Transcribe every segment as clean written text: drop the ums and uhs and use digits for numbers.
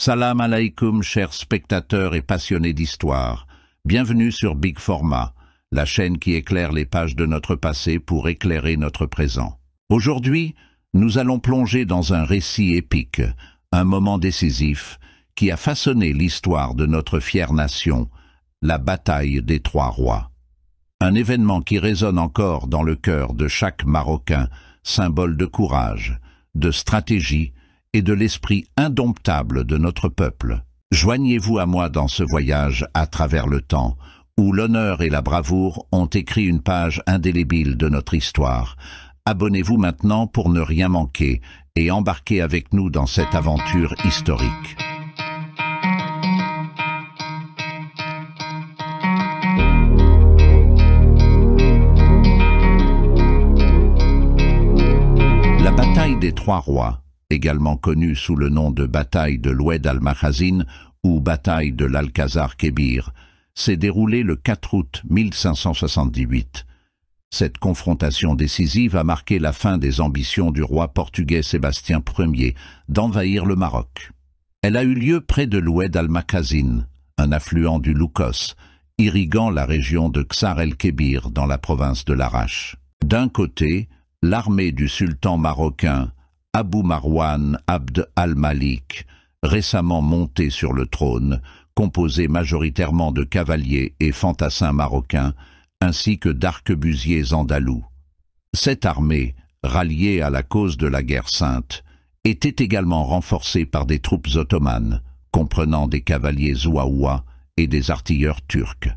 Salam alaikum, chers spectateurs et passionnés d'histoire. Bienvenue sur Big Format, la chaîne qui éclaire les pages de notre passé pour éclairer notre présent. Aujourd'hui, nous allons plonger dans un récit épique, un moment décisif, qui a façonné l'histoire de notre fière nation, la bataille des Trois Rois. Un événement qui résonne encore dans le cœur de chaque Marocain, symbole de courage, de stratégie et de l'esprit indomptable de notre peuple. Joignez-vous à moi dans ce voyage à travers le temps, où l'honneur et la bravoure ont écrit une page indélébile de notre histoire. Abonnez-vous maintenant pour ne rien manquer et embarquez avec nous dans cette aventure historique. La bataille des Trois Rois, également connue sous le nom de bataille de l'Oued al-Makhazin ou bataille de l'Alcazar-Kébir, s'est déroulée le 4 août 1578. Cette confrontation décisive a marqué la fin des ambitions du roi portugais Sébastien Ier d'envahir le Maroc. Elle a eu lieu près de l'Oued al-Makhazin, un affluent du Loukos, irriguant la région de Ksar el-Kébir dans la province de Larache. D'un côté, l'armée du sultan marocain Abou Marwan Abd al-Malik, récemment monté sur le trône, composé majoritairement de cavaliers et fantassins marocains, ainsi que d'arquebusiers andalous. Cette armée, ralliée à la cause de la guerre sainte, était également renforcée par des troupes ottomanes, comprenant des cavaliers zouaouas et des artilleurs turcs.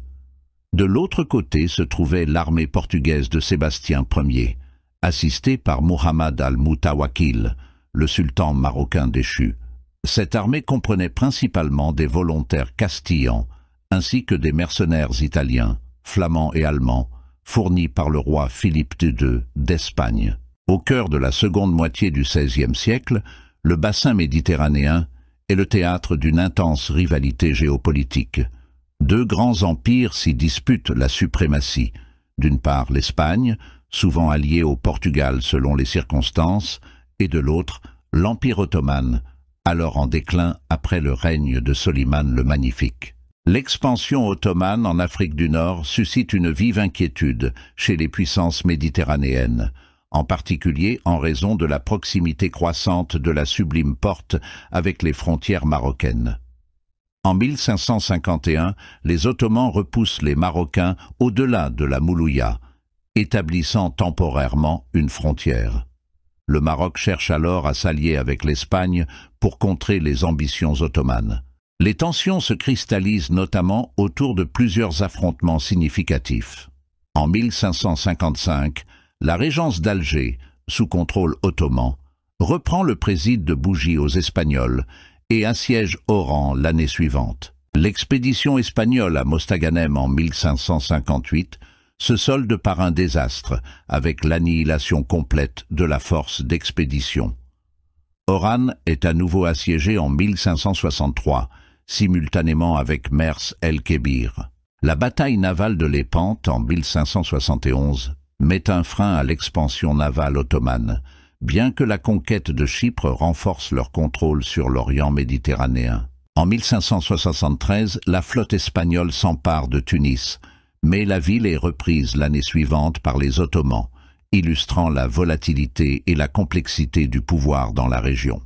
De l'autre côté se trouvait l'armée portugaise de Sébastien Ier, assisté par Muhammad al-Mutawakil, le sultan marocain déchu. Cette armée comprenait principalement des volontaires castillans, ainsi que des mercenaires italiens, flamands et allemands, fournis par le roi Philippe II d'Espagne. Au cœur de la seconde moitié du XVIe siècle, le bassin méditerranéen est le théâtre d'une intense rivalité géopolitique. Deux grands empires s'y disputent la suprématie. D'une part l'Espagne, souvent allié au Portugal selon les circonstances, et de l'autre, l'Empire ottoman, alors en déclin après le règne de Soliman le Magnifique. L'expansion ottomane en Afrique du Nord suscite une vive inquiétude chez les puissances méditerranéennes, en particulier en raison de la proximité croissante de la Sublime Porte avec les frontières marocaines. En 1551, les Ottomans repoussent les Marocains au-delà de la Moulouya, établissant temporairement une frontière. Le Maroc cherche alors à s'allier avec l'Espagne pour contrer les ambitions ottomanes. Les tensions se cristallisent notamment autour de plusieurs affrontements significatifs. En 1555, la régence d'Alger, sous contrôle ottoman, reprend le préside de Bougie aux Espagnols et assiège Oran l'année suivante. L'expédition espagnole à Mostaganem en 1558 se solde par un désastre, avec l'annihilation complète de la force d'expédition. Oran est à nouveau assiégé en 1563, simultanément avec Mers el-Kébir. La bataille navale de Lépante en 1571 met un frein à l'expansion navale ottomane, bien que la conquête de Chypre renforce leur contrôle sur l'Orient méditerranéen. En 1573, la flotte espagnole s'empare de Tunis, mais la ville est reprise l'année suivante par les Ottomans, illustrant la volatilité et la complexité du pouvoir dans la région.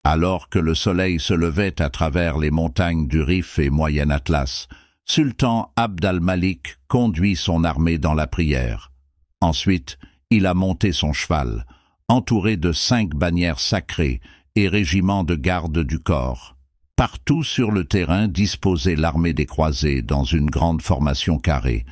Alors que le soleil se levait à travers les montagnes du Rif et Moyen Atlas, Sultan Abd al-Malik conduit son armée dans la prière. Ensuite, il a monté son cheval, entouré de 5 bannières sacrées et régiments de garde du corps. Partout sur le terrain disposait l'armée des croisés dans une grande formation carrée,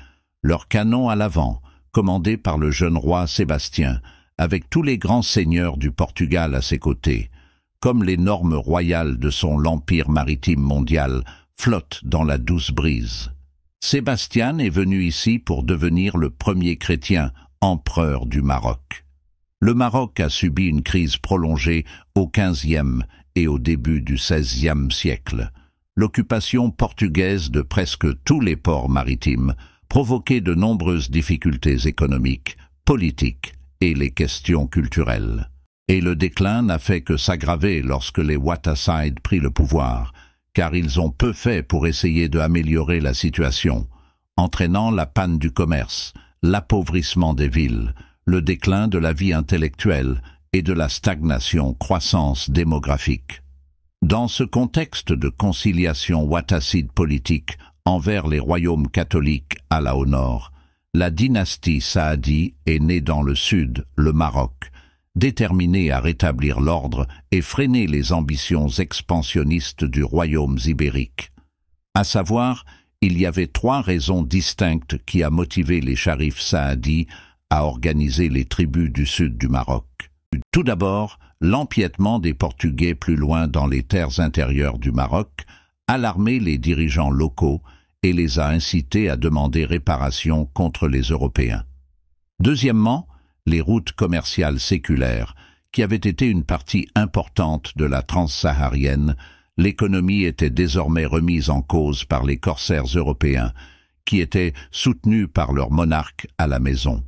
leurs canons à l'avant, commandés par le jeune roi Sébastien, avec tous les grands seigneurs du Portugal à ses côtés, comme les normes royales de son empire maritime mondial flottent dans la douce brise. Sébastien est venu ici pour devenir le premier chrétien empereur du Maroc. Le Maroc a subi une crise prolongée au XVe et au début du XVIe siècle. L'occupation portugaise de presque tous les ports maritimes provoquait de nombreuses difficultés économiques, politiques et les questions culturelles. Et le déclin n'a fait que s'aggraver lorsque les Wattassides prirent le pouvoir, car ils ont peu fait pour essayer d'améliorer la situation, entraînant la panne du commerce, l'appauvrissement des villes, le déclin de la vie intellectuelle et de la stagnation croissance démographique. Dans ce contexte de conciliation wattasside politique envers les royaumes catholiques Allah au nord, la dynastie Saadi est née dans le sud, le Maroc, déterminée à rétablir l'ordre et freiner les ambitions expansionnistes du royaume ibérique. À savoir, il y avait 3 raisons distinctes qui a motivé les charifs Saadi à organiser les tribus du sud du Maroc. Tout d'abord, l'empiètement des Portugais plus loin dans les terres intérieures du Maroc alarmait les dirigeants locaux et les a incités à demander réparation contre les Européens. Deuxièmement, les routes commerciales séculaires, qui avaient été une partie importante de la transsaharienne, l'économie était désormais remise en cause par les corsaires européens, qui étaient soutenus par leur monarque à la maison.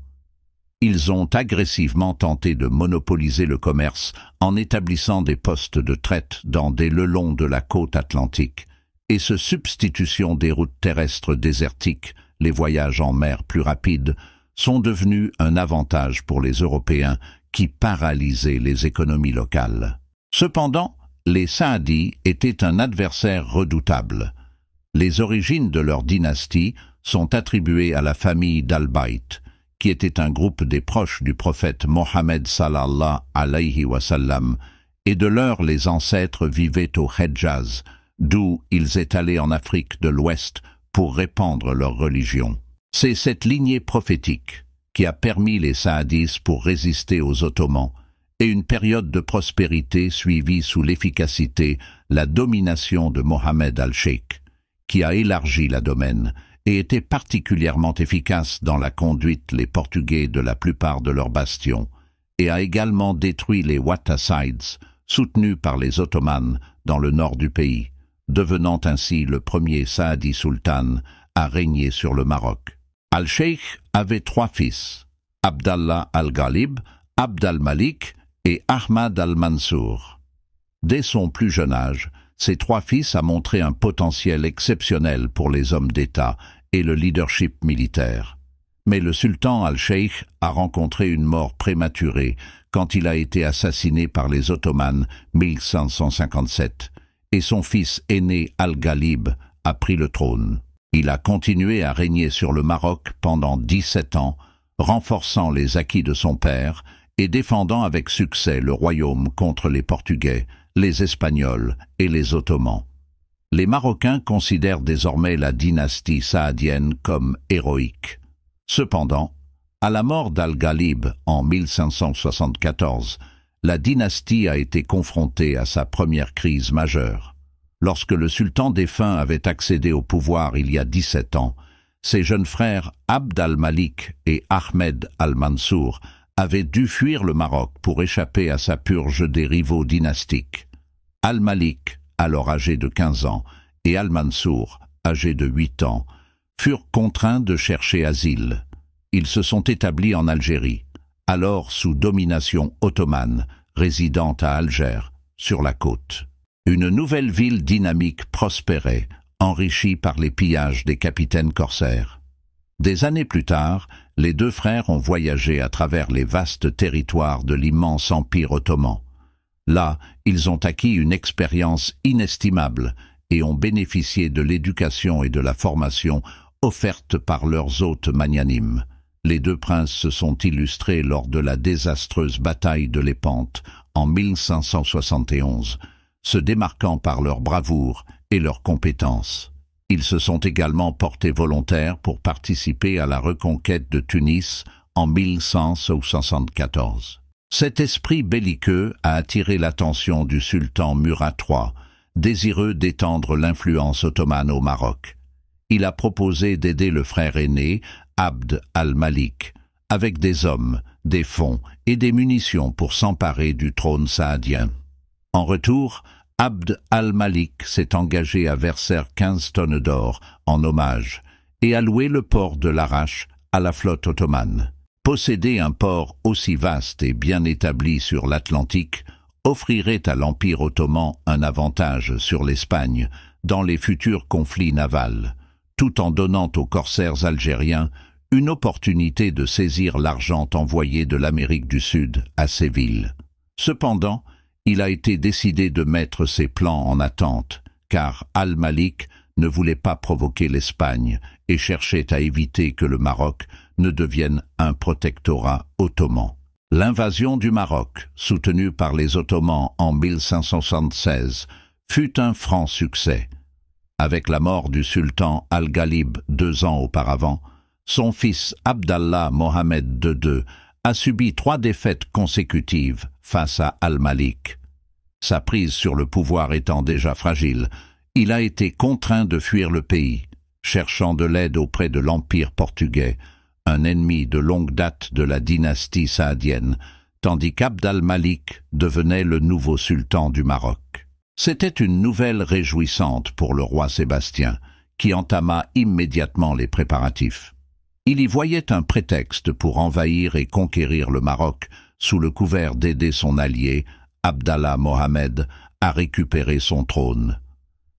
Ils ont agressivement tenté de monopoliser le commerce en établissant des postes de traite le long de la côte atlantique, et ce substitution des routes terrestres désertiques, les voyages en mer plus rapides, sont devenus un avantage pour les Européens qui paralysaient les économies locales. Cependant, les Saadi étaient un adversaire redoutable. Les origines de leur dynastie sont attribuées à la famille d'Al-Bayt, qui était un groupe des proches du prophète Mohammed sallallahu alayhi wa sallam, et de leur les ancêtres vivaient au Hedjaz, d'où ils étalaient en Afrique de l'Ouest pour répandre leur religion. C'est cette lignée prophétique qui a permis les Saadis pour résister aux Ottomans, et une période de prospérité suivie sous l'efficacité la domination de Mohammed al-Sheikh, qui a élargi la domaine et était particulièrement efficace dans la conduite les Portugais de la plupart de leurs bastions, et a également détruit les Wattassides, soutenus par les Ottomans dans le nord du pays, devenant ainsi le premier Saadi sultan à régner sur le Maroc. Al-Sheikh avait 3 fils, Abdallah al-Ghalib, Abd al-Malik et Ahmad al-Mansour. Dès son plus jeune âge, ces 3 fils a montré un potentiel exceptionnel pour les hommes d'État et le leadership militaire. Mais le sultan al-Sheikh a rencontré une mort prématurée quand il a été assassiné par les Ottomans 1557, et son fils aîné al-Ghalib a pris le trône. Il a continué à régner sur le Maroc pendant 17 ans, renforçant les acquis de son père et défendant avec succès le royaume contre les Portugais, les Espagnols et les Ottomans. Les Marocains considèrent désormais la dynastie saadienne comme héroïque. Cependant, à la mort d'Al-Ghalib en 1574, la dynastie a été confrontée à sa première crise majeure. Lorsque le sultan défunt avait accédé au pouvoir il y a 17 ans, ses jeunes frères Abd al-Malik et Ahmed al-Mansour avaient dû fuir le Maroc pour échapper à sa purge des rivaux dynastiques. Al-Malik, alors âgé de 15 ans, et Al-Mansour, âgé de 8 ans, furent contraints de chercher asile. Ils se sont établis en Algérie, alors sous domination ottomane, résidant à Alger, sur la côte. Une nouvelle ville dynamique prospérait, enrichie par les pillages des capitaines corsaires. Des années plus tard, les 2 frères ont voyagé à travers les vastes territoires de l'immense empire ottoman. Là, ils ont acquis une expérience inestimable et ont bénéficié de l'éducation et de la formation offertes par leurs hôtes magnanimes. Les 2 princes se sont illustrés lors de la désastreuse bataille de Lépante en 1571, se démarquant par leur bravoure et leur compétence. Ils se sont également portés volontaires pour participer à la reconquête de Tunis en 1174. Cet esprit belliqueux a attiré l'attention du sultan Murat III, désireux d'étendre l'influence ottomane au Maroc. Il a proposé d'aider le frère aîné, Abd al-Malik, avec des hommes, des fonds et des munitions pour s'emparer du trône saadien. En retour, Abd al-Malik s'est engagé à verser 15 tonnes d'or en hommage et a loué le port de Larache à la flotte ottomane. Posséder un port aussi vaste et bien établi sur l'Atlantique offrirait à l'Empire ottoman un avantage sur l'Espagne dans les futurs conflits navals, tout en donnant aux corsaires algériens une opportunité de saisir l'argent envoyé de l'Amérique du Sud à Séville. Cependant, il a été décidé de mettre ses plans en attente, car Al-Malik ne voulait pas provoquer l'Espagne et cherchait à éviter que le Maroc ne devienne un protectorat ottoman. L'invasion du Maroc, soutenue par les Ottomans en 1576, fut un franc succès. Avec la mort du sultan Al-Ghalib 2 ans auparavant, son fils Abdallah Mohamed II a subi 3 défaites consécutives face à Al-Malik. Sa prise sur le pouvoir étant déjà fragile, il a été contraint de fuir le pays, cherchant de l'aide auprès de l'Empire portugais, un ennemi de longue date de la dynastie saadienne, tandis qu'Abd al-Malik devenait le nouveau sultan du Maroc. C'était une nouvelle réjouissante pour le roi Sébastien, qui entama immédiatement les préparatifs. Il y voyait un prétexte pour envahir et conquérir le Maroc sous le couvert d'aider son allié, Abdallah Mohamed, à récupérer son trône.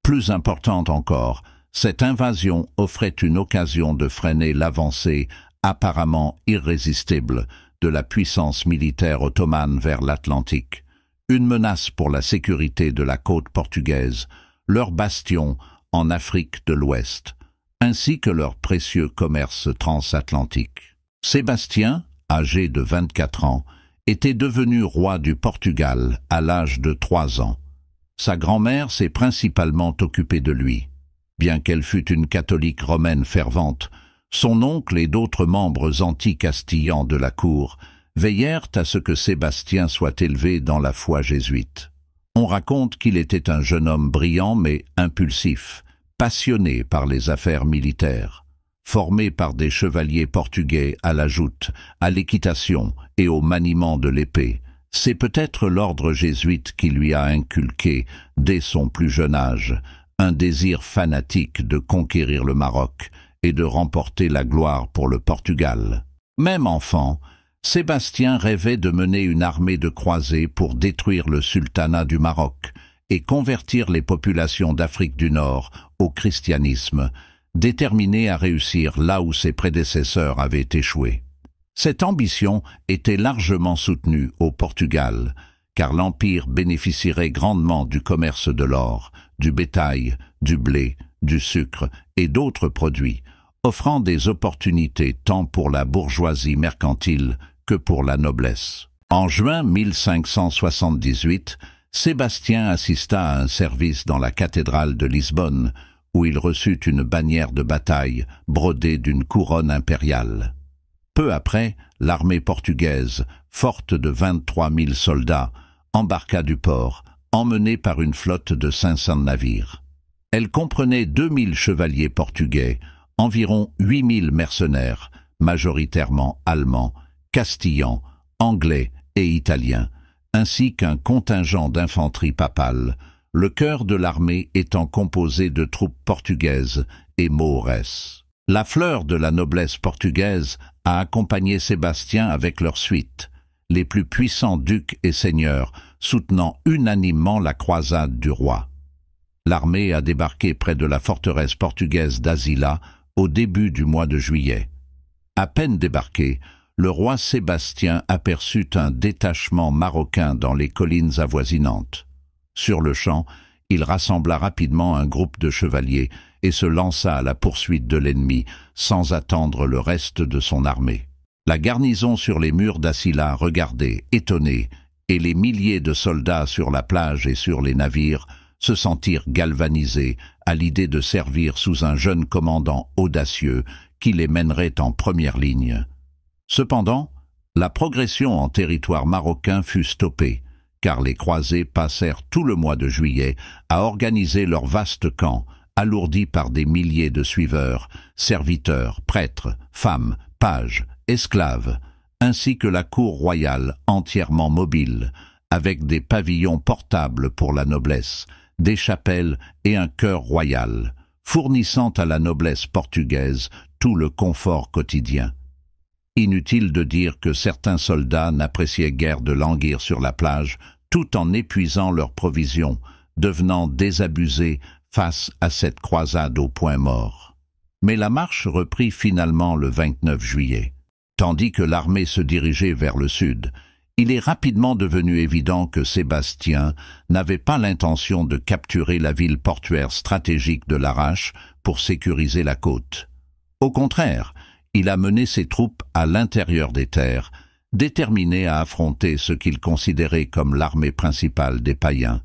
Plus importante encore, cette invasion offrait une occasion de freiner l'avancée apparemment irrésistible de la puissance militaire ottomane vers l'Atlantique, une menace pour la sécurité de la côte portugaise, leur bastion en Afrique de l'Ouest, ainsi que leur précieux commerce transatlantique. Sébastien, âgé de 24 ans, était devenu roi du Portugal à l'âge de 3 ans. Sa grand-mère s'est principalement occupée de lui. Bien qu'elle fût une catholique romaine fervente, son oncle et d'autres membres anti-castillans de la cour veillèrent à ce que Sébastien soit élevé dans la foi jésuite. On raconte qu'il était un jeune homme brillant mais impulsif, passionné par les affaires militaires, formé par des chevaliers portugais à la joute, à l'équitation et au maniement de l'épée. C'est peut-être l'ordre jésuite qui lui a inculqué, dès son plus jeune âge, un désir fanatique de conquérir le Maroc et de remporter la gloire pour le Portugal. Même enfant, Sébastien rêvait de mener une armée de croisés pour détruire le sultanat du Maroc et convertir les populations d'Afrique du Nord au christianisme, déterminé à réussir là où ses prédécesseurs avaient échoué. Cette ambition était largement soutenue au Portugal, car l'Empire bénéficierait grandement du commerce de l'or, du bétail, du blé, du sucre et d'autres produits, offrant des opportunités tant pour la bourgeoisie mercantile que pour la noblesse. En juin 1578, Sébastien assista à un service dans la cathédrale de Lisbonne, où il reçut une bannière de bataille brodée d'une couronne impériale. Peu après, l'armée portugaise, forte de 23 000 soldats, embarqua du port, emmenée par une flotte de 500 navires. Elle comprenait 2 000 chevaliers portugais, environ 8 000 mercenaires, majoritairement allemands, castillans, anglais et italiens, ainsi qu'un contingent d'infanterie papale, le cœur de l'armée étant composé de troupes portugaises et mahoresses. La fleur de la noblesse portugaise a accompagné Sébastien avec leur suite, les plus puissants ducs et seigneurs soutenant unanimement la croisade du roi. L'armée a débarqué près de la forteresse portugaise d'Asila au début du mois de juillet. À peine débarqué, le roi Sébastien aperçut un détachement marocain dans les collines avoisinantes. Sur le champ, il rassembla rapidement un groupe de chevaliers et se lança à la poursuite de l'ennemi, sans attendre le reste de son armée. La garnison sur les murs d'Asila regardait, étonnée, et les milliers de soldats sur la plage et sur les navires se sentirent galvanisés à l'idée de servir sous un jeune commandant audacieux qui les mènerait en première ligne. Cependant, la progression en territoire marocain fut stoppée, car les croisés passèrent tout le mois de juillet à organiser leur vaste camp, alourdi par des milliers de suiveurs, serviteurs, prêtres, femmes, pages, esclaves, ainsi que la cour royale entièrement mobile, avec des pavillons portables pour la noblesse, des chapelles et un chœur royal, fournissant à la noblesse portugaise tout le confort quotidien. Inutile de dire que certains soldats n'appréciaient guère de languir sur la plage, tout en épuisant leurs provisions, devenant désabusés face à cette croisade au point mort. Mais la marche reprit finalement le 29 juillet. Tandis que l'armée se dirigeait vers le sud, il est rapidement devenu évident que Sébastien n'avait pas l'intention de capturer la ville portuaire stratégique de Larache pour sécuriser la côte. Au contraire, il a mené ses troupes à l'intérieur des terres, déterminé à affronter ce qu'il considérait comme l'armée principale des païens,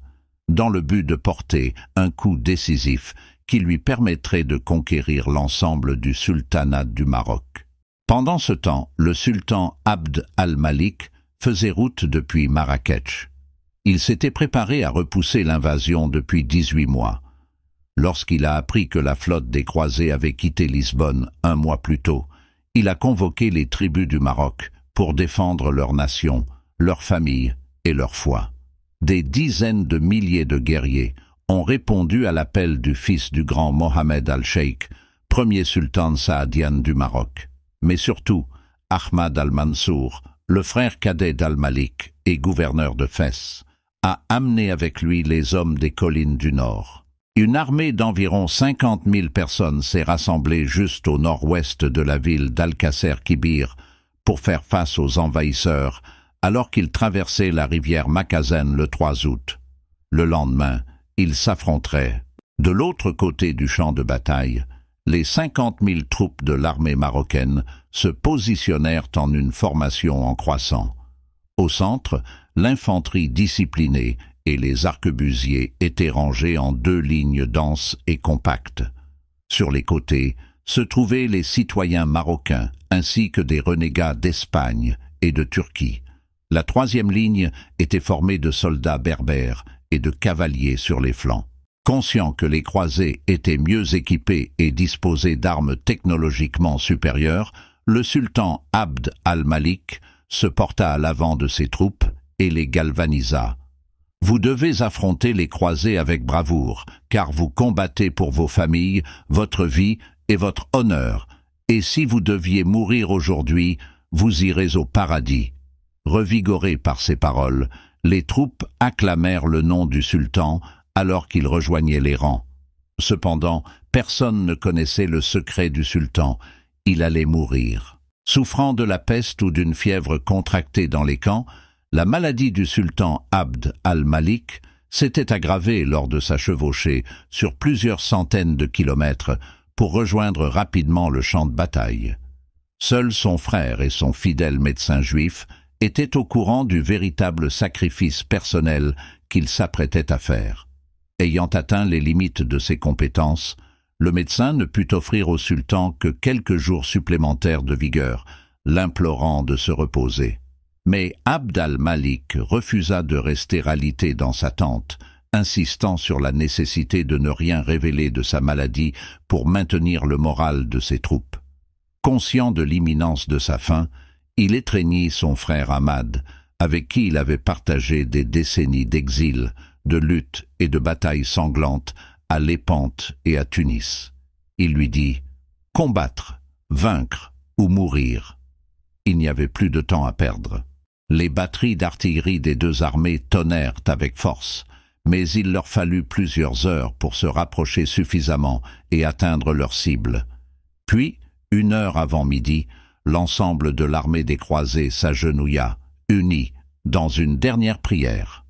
dans le but de porter un coup décisif qui lui permettrait de conquérir l'ensemble du sultanat du Maroc. Pendant ce temps, le sultan Abd al-Malik faisait route depuis Marrakech. Il s'était préparé à repousser l'invasion depuis 18 mois. Lorsqu'il a appris que la flotte des croisés avait quitté Lisbonne un mois plus tôt, il a convoqué les tribus du Maroc pour défendre leur nation, leur famille et leur foi. Des dizaines de milliers de guerriers ont répondu à l'appel du fils du grand Mohamed al-Cheikh, premier sultan saadian du Maroc. Mais surtout, Ahmad al-Mansour, le frère cadet d'al-Malik et gouverneur de Fès, a amené avec lui les hommes des collines du Nord. Une armée d'environ 50 000 personnes s'est rassemblée juste au nord-ouest de la ville d'Al-Kasser-Kibir pour faire face aux envahisseurs alors qu'ils traversaient la rivière Makazen le 3 août. Le lendemain, ils s'affronteraient. De l'autre côté du champ de bataille, les 50 000 troupes de l'armée marocaine se positionnèrent en une formation en croissant. Au centre, l'infanterie disciplinée et les arquebusiers étaient rangés en 2 lignes denses et compactes. Sur les côtés se trouvaient les citoyens marocains ainsi que des renégats d'Espagne et de Turquie. La 3e ligne était formée de soldats berbères et de cavaliers sur les flancs. Conscient que les croisés étaient mieux équipés et disposés d'armes technologiquement supérieures, le sultan Abd al-Malik se porta à l'avant de ses troupes et les galvanisa. « Vous devez affronter les croisés avec bravoure, car vous combattez pour vos familles, votre vie et votre honneur, et si vous deviez mourir aujourd'hui, vous irez au paradis. » Revigorés par ces paroles, les troupes acclamèrent le nom du sultan alors qu'il rejoignait les rangs. Cependant, personne ne connaissait le secret du sultan. Il allait mourir. Souffrant de la peste ou d'une fièvre contractée dans les camps, la maladie du sultan Abd al-Malik s'était aggravée lors de sa chevauchée sur plusieurs centaines de kilomètres pour rejoindre rapidement le champ de bataille. Seul son frère et son fidèle médecin juif étaient au courant du véritable sacrifice personnel qu'il s'apprêtait à faire. Ayant atteint les limites de ses compétences, le médecin ne put offrir au sultan que quelques jours supplémentaires de vigueur, l'implorant de se reposer. Mais Abd al-Malik refusa de rester alité dans sa tente, insistant sur la nécessité de ne rien révéler de sa maladie pour maintenir le moral de ses troupes. Conscient de l'imminence de sa fin, il étreignit son frère Ahmad, avec qui il avait partagé des décennies d'exil, de lutte et de batailles sanglantes à Lépante et à Tunis. Il lui dit « Combattre, vaincre ou mourir ». Il n'y avait plus de temps à perdre. Les batteries d'artillerie des 2 armées tonnèrent avec force, mais il leur fallut plusieurs heures pour se rapprocher suffisamment et atteindre leur cible. Puis, 1 heure avant midi, l'ensemble de l'armée des croisés s'agenouilla, unis, dans une dernière prière.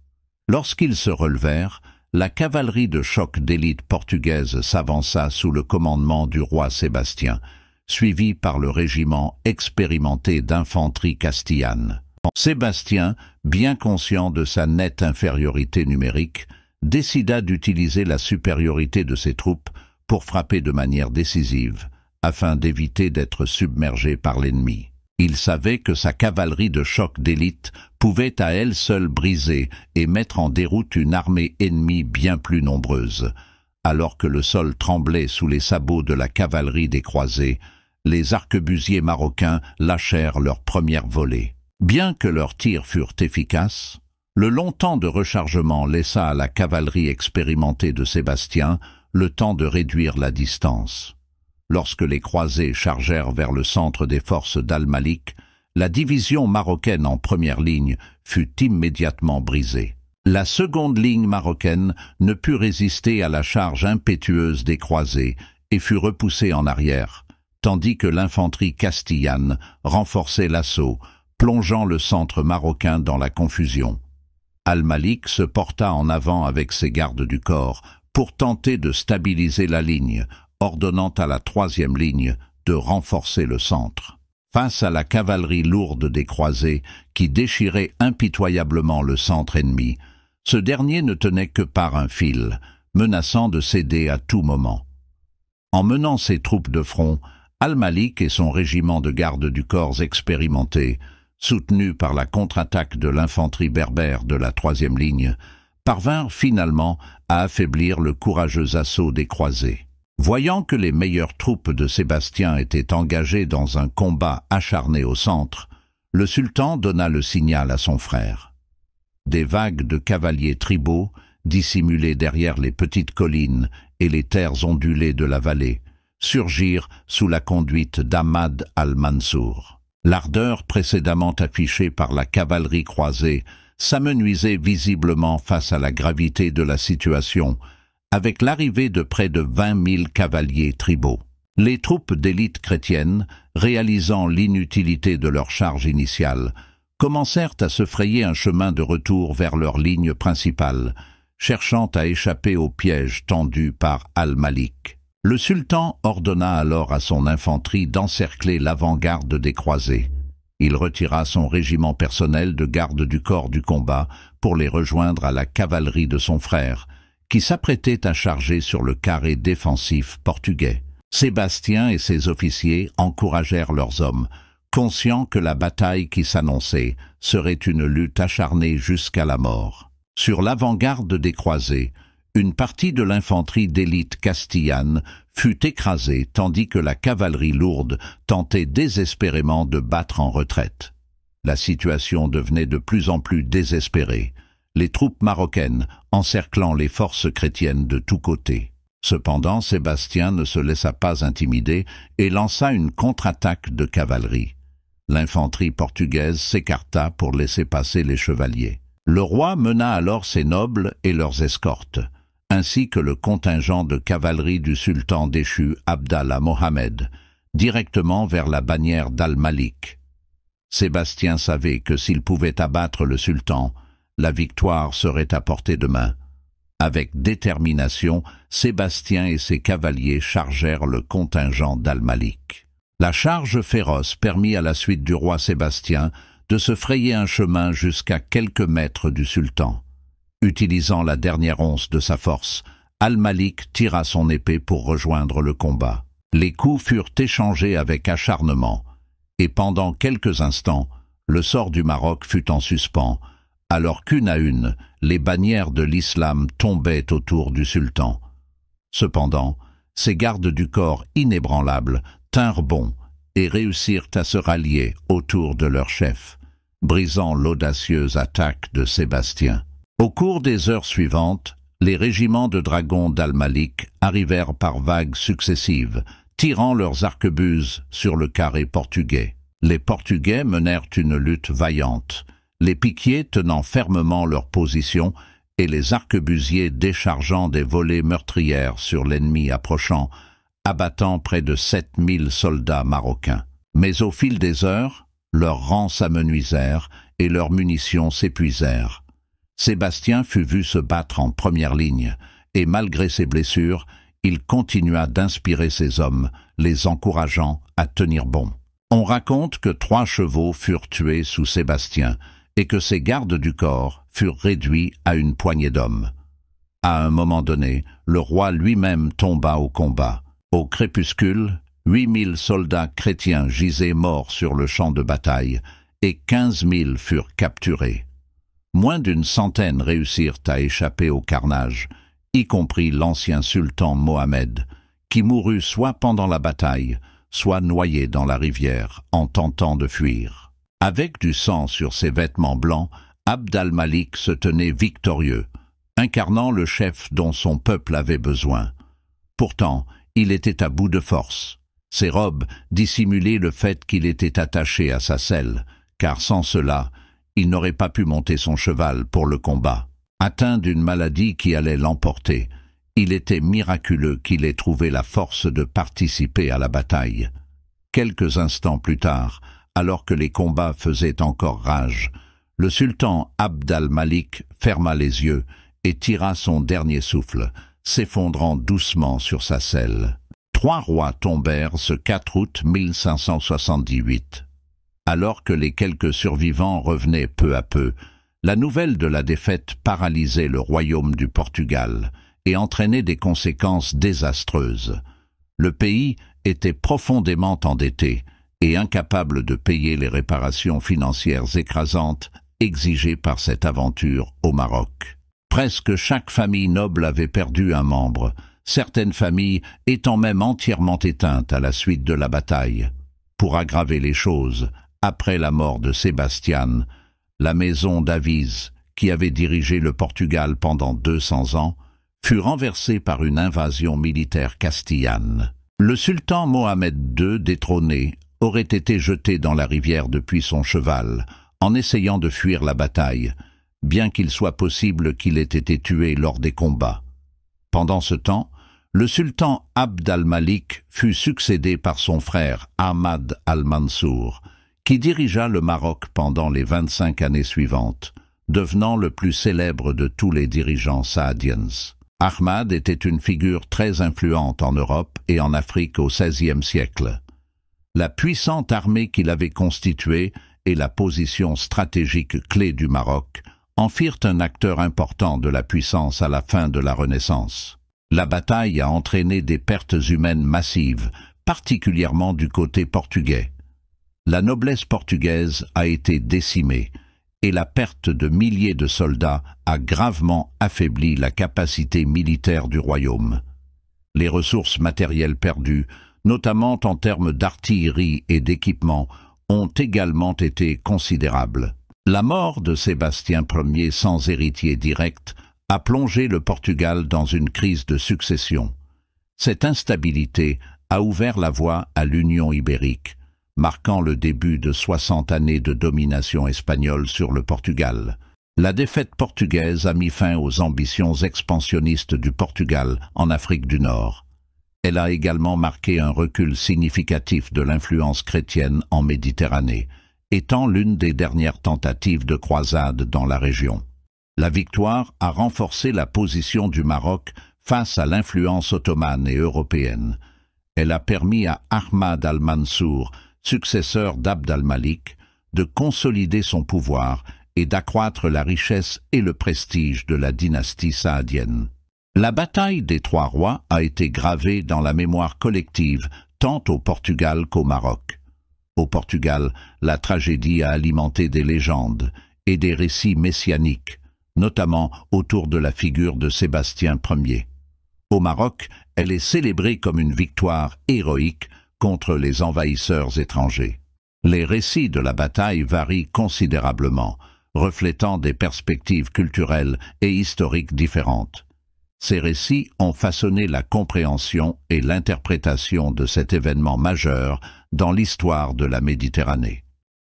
Lorsqu'ils se relevèrent, la cavalerie de choc d'élite portugaise s'avança sous le commandement du roi Sébastien, suivi par le régiment expérimenté d'infanterie castillane. Sébastien, bien conscient de sa nette infériorité numérique, décida d'utiliser la supériorité de ses troupes pour frapper de manière décisive, afin d'éviter d'être submergé par l'ennemi. Il savait que sa cavalerie de choc d'élite pouvait à elle seule briser et mettre en déroute une armée ennemie bien plus nombreuse. Alors que le sol tremblait sous les sabots de la cavalerie des croisés, les arquebusiers marocains lâchèrent leur première volée. Bien que leurs tirs furent efficaces, le long temps de rechargement laissa à la cavalerie expérimentée de Sébastien le temps de réduire la distance. lorsque les croisés chargèrent vers le centre des forces d'Al-Malik, la division marocaine en première ligne fut immédiatement brisée. La seconde ligne marocaine ne put résister à la charge impétueuse des croisés et fut repoussée en arrière, tandis que l'infanterie castillane renforçait l'assaut, plongeant le centre marocain dans la confusion. Al-Malik se porta en avant avec ses gardes du corps pour tenter de stabiliser la ligne, ordonnant à la troisième ligne de renforcer le centre. Face à la cavalerie lourde des croisés qui déchirait impitoyablement le centre ennemi, ce dernier ne tenait que par un fil, menaçant de céder à tout moment. En menant ses troupes de front, Al-Malik et son régiment de garde du corps expérimenté, soutenus par la contre-attaque de l'infanterie berbère de la troisième ligne, parvinrent finalement à affaiblir le courageux assaut des croisés. Voyant que les meilleures troupes de Sébastien étaient engagées dans un combat acharné au centre, le sultan donna le signal à son frère. Des vagues de cavaliers tribaux, dissimulés derrière les petites collines et les terres ondulées de la vallée, surgirent sous la conduite d'Ahmad al-Mansour. L'ardeur précédemment affichée par la cavalerie croisée s'amenuisait visiblement face à la gravité de la situation, avec l'arrivée de près de 20 000 cavaliers tribaux. Les troupes d'élite chrétienne, réalisant l'inutilité de leur charge initiale, commencèrent à se frayer un chemin de retour vers leur ligne principale, cherchant à échapper au piège tendu par Al-Malik. Le sultan ordonna alors à son infanterie d'encercler l'avant-garde des croisés. Il retira son régiment personnel de garde du corps du combat pour les rejoindre à la cavalerie de son frère, qui s'apprêtait à charger sur le carré défensif portugais. Sébastien et ses officiers encouragèrent leurs hommes, conscients que la bataille qui s'annonçait serait une lutte acharnée jusqu'à la mort. Sur l'avant-garde des croisés, une partie de l'infanterie d'élite castillane fut écrasée tandis que la cavalerie lourde tentait désespérément de battre en retraite. La situation devenait de plus en plus désespérée, les troupes marocaines encerclant les forces chrétiennes de tous côtés. Cependant, Sébastien ne se laissa pas intimider et lança une contre-attaque de cavalerie. L'infanterie portugaise s'écarta pour laisser passer les chevaliers. Le roi mena alors ses nobles et leurs escortes, ainsi que le contingent de cavalerie du sultan déchu Abdallah Mohamed, directement vers la bannière d'Al-Malik. Sébastien savait que s'il pouvait abattre le sultan, la victoire serait à portée de main. Avec détermination, Sébastien et ses cavaliers chargèrent le contingent d'Al-Malik. La charge féroce permit à la suite du roi Sébastien de se frayer un chemin jusqu'à quelques mètres du sultan. Utilisant la dernière once de sa force, Al-Malik tira son épée pour rejoindre le combat. Les coups furent échangés avec acharnement, et pendant quelques instants, le sort du Maroc fut en suspens, alors qu'une à une, les bannières de l'islam tombaient autour du sultan. Cependant, ses gardes du corps inébranlables tinrent bon et réussirent à se rallier autour de leur chef, brisant l'audacieuse attaque de Sébastien. Au cours des heures suivantes, les régiments de dragons d'Al-Malik arrivèrent par vagues successives, tirant leurs arquebuses sur le carré portugais. Les Portugais menèrent une lutte vaillante, les piquiers tenant fermement leur position et les arquebusiers déchargeant des volées meurtrières sur l'ennemi approchant, abattant près de 7000 soldats marocains. Mais au fil des heures, leurs rangs s'amenuisèrent et leurs munitions s'épuisèrent. Sébastien fut vu se battre en première ligne, et malgré ses blessures, il continua d'inspirer ses hommes, les encourageant à tenir bon. On raconte que 3 chevaux furent tués sous Sébastien, et que ses gardes du corps furent réduits à une poignée d'hommes. À un moment donné, le roi lui-même tomba au combat. Au crépuscule, 8000 soldats chrétiens gisaient morts sur le champ de bataille, et 15 000 furent capturés. Moins d'une centaine réussirent à échapper au carnage, y compris l'ancien sultan Mohamed, qui mourut soit pendant la bataille, soit noyé dans la rivière en tentant de fuir. Avec du sang sur ses vêtements blancs, Abd al-Malik se tenait victorieux, incarnant le chef dont son peuple avait besoin. Pourtant, il était à bout de force. Ses robes dissimulaient le fait qu'il était attaché à sa selle, car sans cela, il n'aurait pas pu monter son cheval pour le combat. Atteint d'une maladie qui allait l'emporter, il était miraculeux qu'il ait trouvé la force de participer à la bataille. Quelques instants plus tard, alors que les combats faisaient encore rage, le sultan Abd al-Malik ferma les yeux et tira son dernier souffle, s'effondrant doucement sur sa selle. 3 rois tombèrent ce 4 août 1578. Alors que les quelques survivants revenaient peu à peu, la nouvelle de la défaite paralysait le royaume du Portugal et entraînait des conséquences désastreuses. Le pays était profondément endetté et incapable de payer les réparations financières écrasantes exigées par cette aventure au Maroc. Presque chaque famille noble avait perdu un membre, certaines familles étant même entièrement éteintes à la suite de la bataille. Pour aggraver les choses, après la mort de Sébastien, la maison d'Avise, qui avait dirigé le Portugal pendant 200 ans, fut renversée par une invasion militaire castillane. Le sultan Mohamed II, détrôné, aurait été jeté dans la rivière depuis son cheval, en essayant de fuir la bataille, bien qu'il soit possible qu'il ait été tué lors des combats. Pendant ce temps, le sultan Abd al-Malik fut succédé par son frère Ahmad al-Mansour, qui dirigea le Maroc pendant les 25 années suivantes, devenant le plus célèbre de tous les dirigeants saadiens. Ahmad était une figure très influente en Europe et en Afrique au XVIe siècle. La puissante armée qu'il avait constituée et la position stratégique clé du Maroc en firent un acteur important de la puissance à la fin de la Renaissance. La bataille a entraîné des pertes humaines massives, particulièrement du côté portugais. La noblesse portugaise a été décimée et la perte de milliers de soldats a gravement affaibli la capacité militaire du royaume. Les ressources matérielles perdues, notamment en termes d'artillerie et d'équipement, ont également été considérables. La mort de Sébastien Ier sans héritier direct a plongé le Portugal dans une crise de succession. Cette instabilité a ouvert la voie à l'Union ibérique, marquant le début de 60 années de domination espagnole sur le Portugal. La défaite portugaise a mis fin aux ambitions expansionnistes du Portugal en Afrique du Nord. Elle a également marqué un recul significatif de l'influence chrétienne en Méditerranée, étant l'une des dernières tentatives de croisade dans la région. La victoire a renforcé la position du Maroc face à l'influence ottomane et européenne. Elle a permis à Ahmad al-Mansour, successeur d'Abd al-Malik, de consolider son pouvoir et d'accroître la richesse et le prestige de la dynastie saadienne. La bataille des 3 rois a été gravée dans la mémoire collective tant au Portugal qu'au Maroc. Au Portugal, la tragédie a alimenté des légendes et des récits messianiques, notamment autour de la figure de Sébastien Ier. Au Maroc, elle est célébrée comme une victoire héroïque contre les envahisseurs étrangers. Les récits de la bataille varient considérablement, reflétant des perspectives culturelles et historiques différentes. Ces récits ont façonné la compréhension et l'interprétation de cet événement majeur dans l'histoire de la Méditerranée.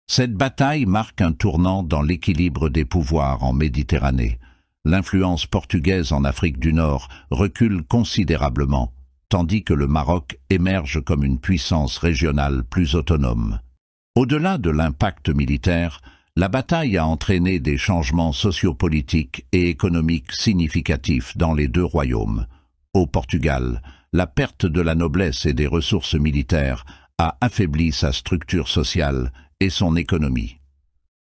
Cette bataille marque un tournant dans l'équilibre des pouvoirs en Méditerranée. L'influence portugaise en Afrique du Nord recule considérablement, tandis que le Maroc émerge comme une puissance régionale plus autonome. Au-delà de l'impact militaire, la bataille a entraîné des changements sociopolitiques et économiques significatifs dans les 2 royaumes. Au Portugal, la perte de la noblesse et des ressources militaires a affaibli sa structure sociale et son économie.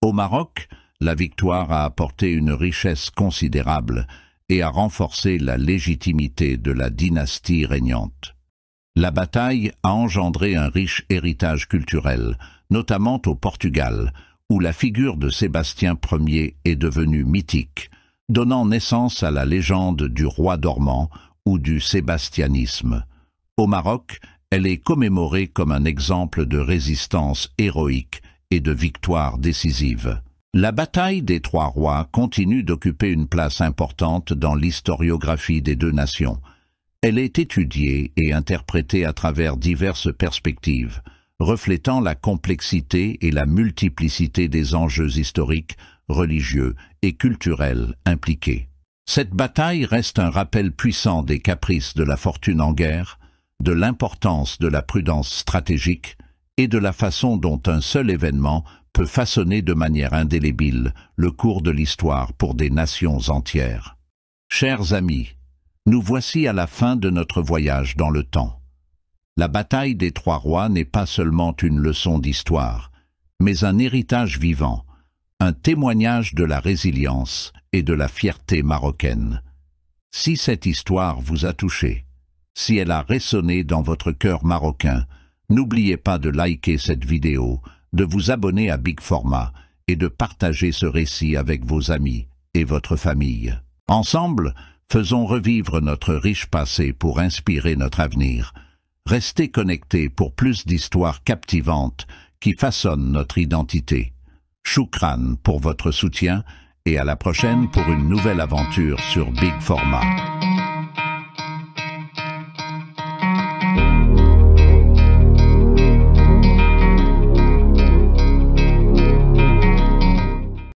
Au Maroc, la victoire a apporté une richesse considérable et a renforcé la légitimité de la dynastie régnante. La bataille a engendré un riche héritage culturel, notamment au Portugal, où la figure de Sébastien Ier est devenue mythique, donnant naissance à la légende du roi dormant ou du sébastianisme. Au Maroc, elle est commémorée comme un exemple de résistance héroïque et de victoire décisive. La bataille des 3 rois continue d'occuper une place importante dans l'historiographie des 2 nations. Elle est étudiée et interprétée à travers diverses perspectives, reflétant la complexité et la multiplicité des enjeux historiques, religieux et culturels impliqués. Cette bataille reste un rappel puissant des caprices de la fortune en guerre, de l'importance de la prudence stratégique et de la façon dont un seul événement peut façonner de manière indélébile le cours de l'histoire pour des nations entières. Chers amis, nous voici à la fin de notre voyage dans le temps. La bataille des Trois Rois n'est pas seulement une leçon d'histoire, mais un héritage vivant, un témoignage de la résilience et de la fierté marocaine. Si cette histoire vous a touché, si elle a résonné dans votre cœur marocain, n'oubliez pas de liker cette vidéo, de vous abonner à Big Format et de partager ce récit avec vos amis et votre famille. Ensemble, faisons revivre notre riche passé pour inspirer notre avenir. Restez connectés pour plus d'histoires captivantes qui façonnent notre identité. Choukran pour votre soutien et à la prochaine pour une nouvelle aventure sur Big Format.